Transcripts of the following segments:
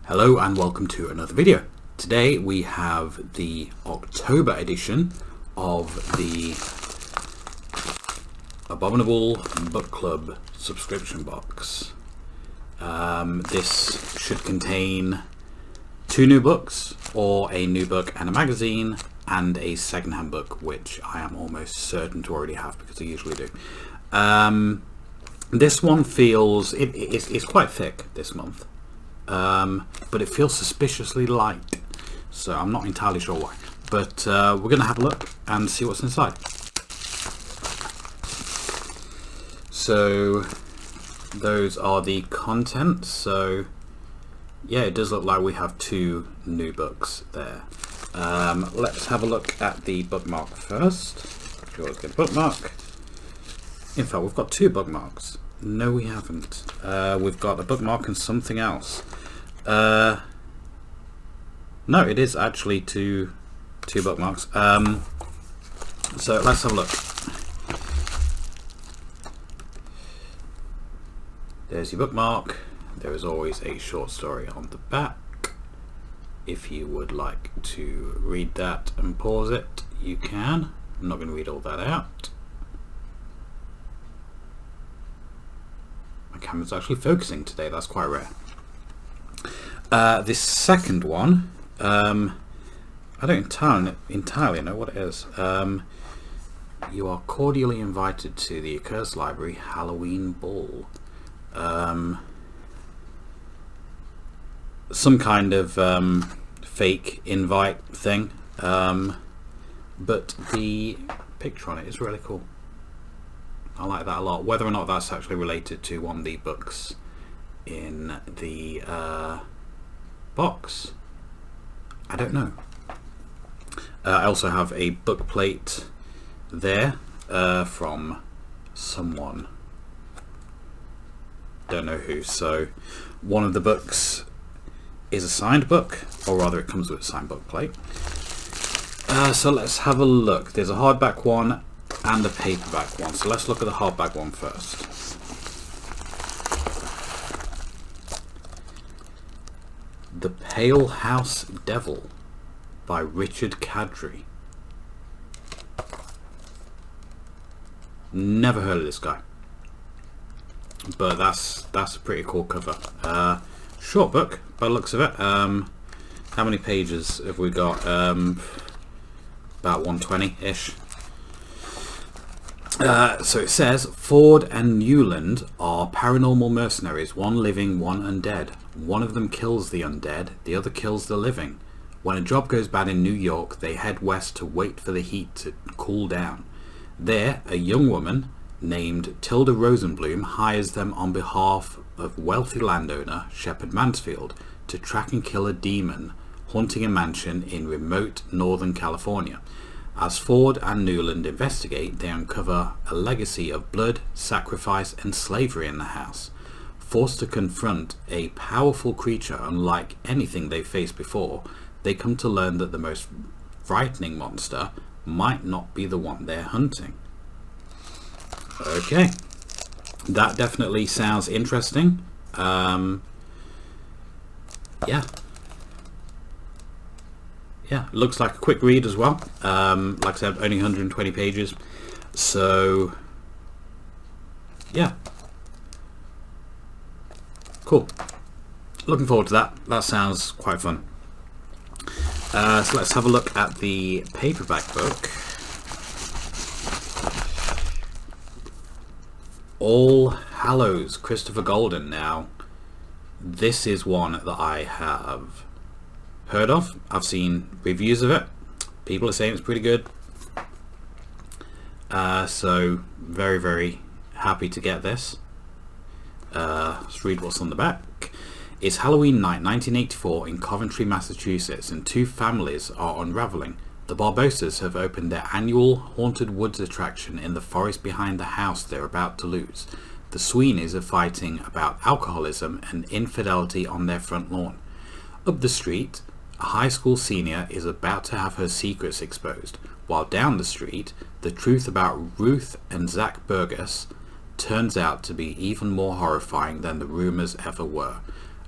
Hello and welcome to another video. Today we have the October edition of the Abominable Book Club subscription box. This should contain 2 new books, or a new book and a magazine, and a secondhand book, which I am almost certain to already have because I usually do. This one feels, it's quite thick this month. But it feels suspiciously light, so I'm not entirely sure why, but we're gonna have a look and see what's inside. So those are the contents. So yeah, it does look like we have 2 new books there. Let's have a look at the bookmark first. You always get a bookmark. In fact, we've got 2 bookmarks. No, we haven't. We've got a bookmark and something else. No, it is actually two bookmarks. So let's have a look. There's your bookmark. There is always a short story on the back. If you would like to read that and pause it, you can. I'm not going to read all that out. My camera's actually focusing today, that's quite rare. This second one, I don't entirely know what it is. You are cordially invited to the Accursed Library Halloween Ball. Some kind of fake invite thing, but the picture on it is really cool. I like that a lot. Whether or not that's actually related to one of the books in the box, I don't know. I also have a book plate there from someone, don't know who. So one of the books is a signed book, or rather it comes with a signed book plate. So let's have a look. There's a hardback one and a paperback one. So let's look at the hardback one first. The Pale House Devil by Richard Cadry. Never heard of this guy, but that's a pretty cool cover. Short book by the looks of it. How many pages have we got? About 120-ish. So it says, Ford and Newland are paranormal mercenaries, one living, one undead. One of them kills the undead, the other kills the living. When a job goes bad in New York, they head west to wait for the heat to cool down. There, a young woman named Tilda Rosenblum hires them on behalf of wealthy landowner Shepard Mansfield to track and kill a demon haunting a mansion in remote Northern California. As Ford and Newland investigate, they uncover a legacy of blood, sacrifice, and slavery in the house. Forced to confront a powerful creature unlike anything they've faced before, they come to learn that the most frightening monster might not be the one they're hunting. Okay, that definitely sounds interesting. Yeah, looks like a quick read as well. Like I said, only 120 pages. So, yeah. Cool. Looking forward to that. That sounds quite fun. So let's have a look at the paperback book. All Hallows, Christopher Golden. Now, this is one that I have heard of. I've seen reviews of it. People are saying it's pretty good. So very, very happy to get this. Let's read what's on the back. It's Halloween night 1984 in Coventry, Massachusetts, and 2 families are unraveling. The Barbosas have opened their annual Haunted Woods attraction in the forest behind the house they're about to lose. The Sweeneys are fighting about alcoholism and infidelity on their front lawn. Up the street, a high school senior is about to have her secrets exposed, while down the street, the truth about Ruth and Zach Burgess turns out to be even more horrifying than the rumors ever were.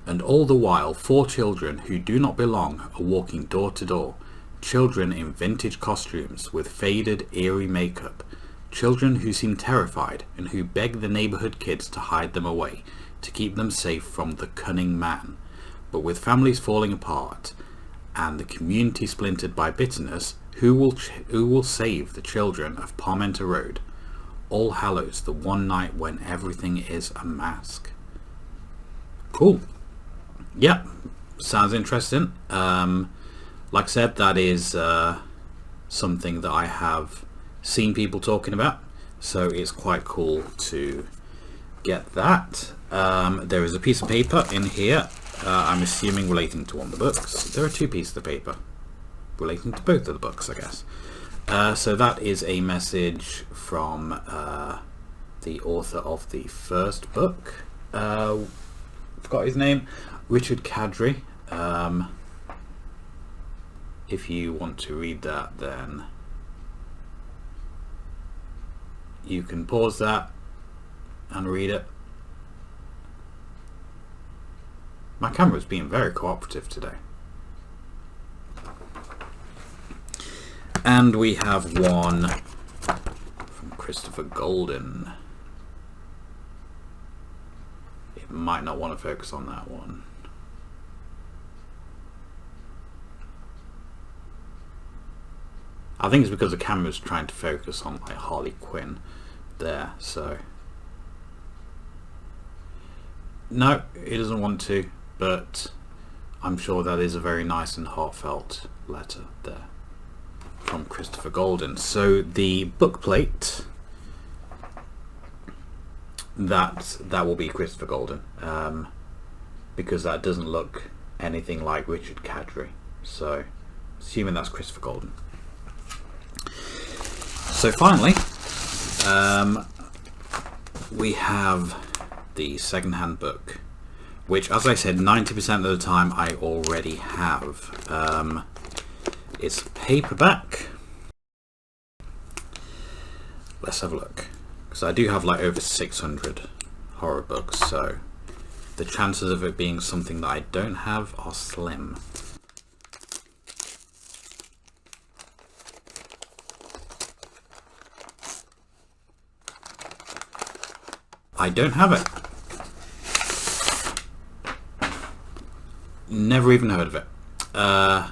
And all the while 4 children who do not belong are walking door to door. Children in vintage costumes with faded, eerie makeup. Children who seem terrified and who beg the neighborhood kids to hide them away, to keep them safe from the cunning man. But with families falling apart and the community splintered by bitterness, who will save the children of Parmenter Road? All Hallows, the one night when everything is a mask. Cool. Yeah, sounds interesting. Like I said, that is something that I have seen people talking about, so it's quite cool to get that. There is a piece of paper in here, I'm assuming relating to one of the books. There are 2 pieces of paper relating to both of the books, I guess. So that is a message from the author of the first book. Forgot his name. Richard Kadri. If you want to read that, then you can pause that and read it. My camera's being very cooperative today. And we have one from Christopher Golden. It might not want to focus on that one. I think it's because the camera's trying to focus on like Harley Quinn there, so no, it doesn't want to, but I'm sure that is a very nice and heartfelt letter there from Christopher Golden. So the book plate, that will be Christopher Golden, because that doesn't look anything like Richard Kadri, so assuming that's Christopher Golden. So finally, we have the Secondhand book, which, as I said, 90% of the time I already have. It's paperback. Let's have a look, because I do have like over 600 horror books, so the chances of it being something that I don't have are slim. I don't have it. Never even heard of it.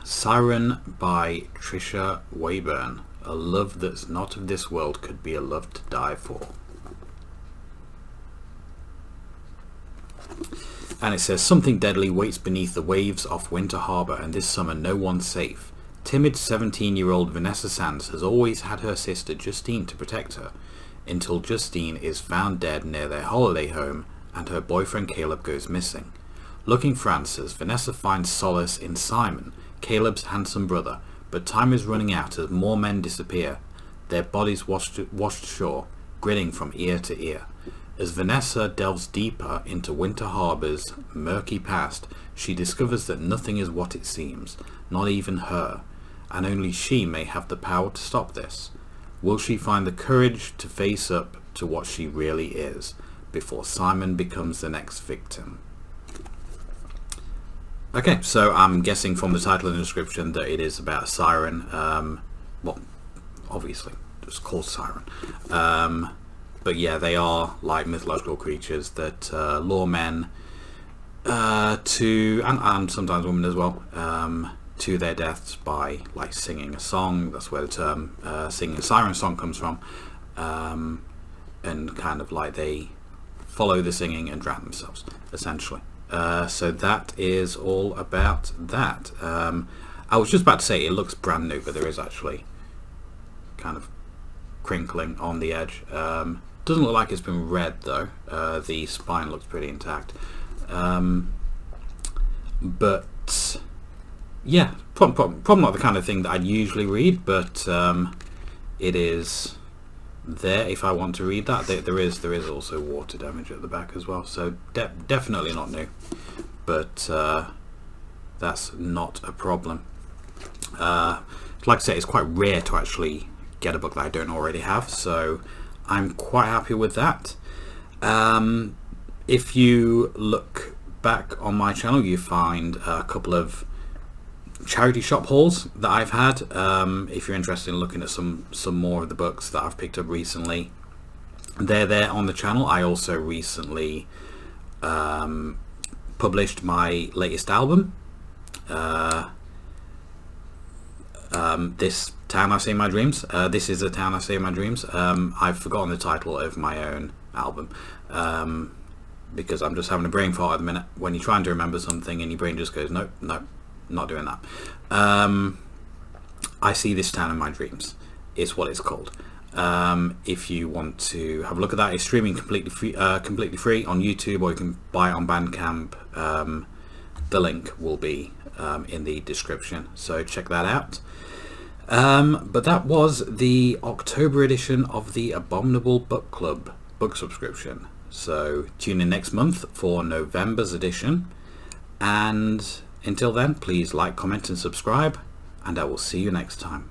Siren by Trisha Wayburn. A love that's not of this world could be a love to die for. And it says, something deadly waits beneath the waves off Winter Harbour, and this summer no one's safe. Timid 17-year-old Vanessa Sands has always had her sister Justine to protect her, until Justine is found dead near their holiday home and her boyfriend Caleb goes missing. Looking for answers, Vanessa finds solace in Simon, Caleb's handsome brother, but time is running out as more men disappear, their bodies washed ashore, grinning from ear to ear. As Vanessa delves deeper into Winter Harbour's murky past, she discovers that nothing is what it seems, not even her, and only she may have the power to stop this. Will she find the courage to face up to what she really is before Simon becomes the next victim? Okay, so I'm guessing from the title and description that it is about a siren. Well, obviously, it's called Siren. But yeah, they are like mythological creatures that lure men to, and sometimes women as well, to their deaths by like singing a song. That's where the term singing a siren song comes from, and kind of like they follow the singing and drown themselves essentially. So that is all about that. I was just about to say it looks brand new, but there is actually kind of crinkling on the edge. Doesn't look like it's been read though. The spine looks pretty intact, but yeah, probably not the kind of thing that I'd usually read, but it is there if I want to read that. There is also water damage at the back as well, so definitely not new, but that's not a problem. Like I say, it's quite rare to actually get a book that I don't already have, so I'm quite happy with that. If you look back on my channel, you find a couple of charity shop hauls that I've had. If you're interested in looking at some more of the books that I've picked up recently, they're there on the channel. I also recently published my latest album, This Town I See in My Dreams. This is a Town I See in My Dreams. I've forgotten the title of my own album, because I'm just having a brain fart at the minute. When you're trying to remember something and your brain just goes, nope, not doing that. I See This Town in My Dreams is what it's called. If you want to have a look at that, it's streaming completely free on YouTube, or you can buy it on Bandcamp. The link will be in the description, so check that out. But that was the October edition of the Abominable Book Club book subscription. So tune in next month for November's edition, and until then, please like, comment and subscribe, and I will see you next time.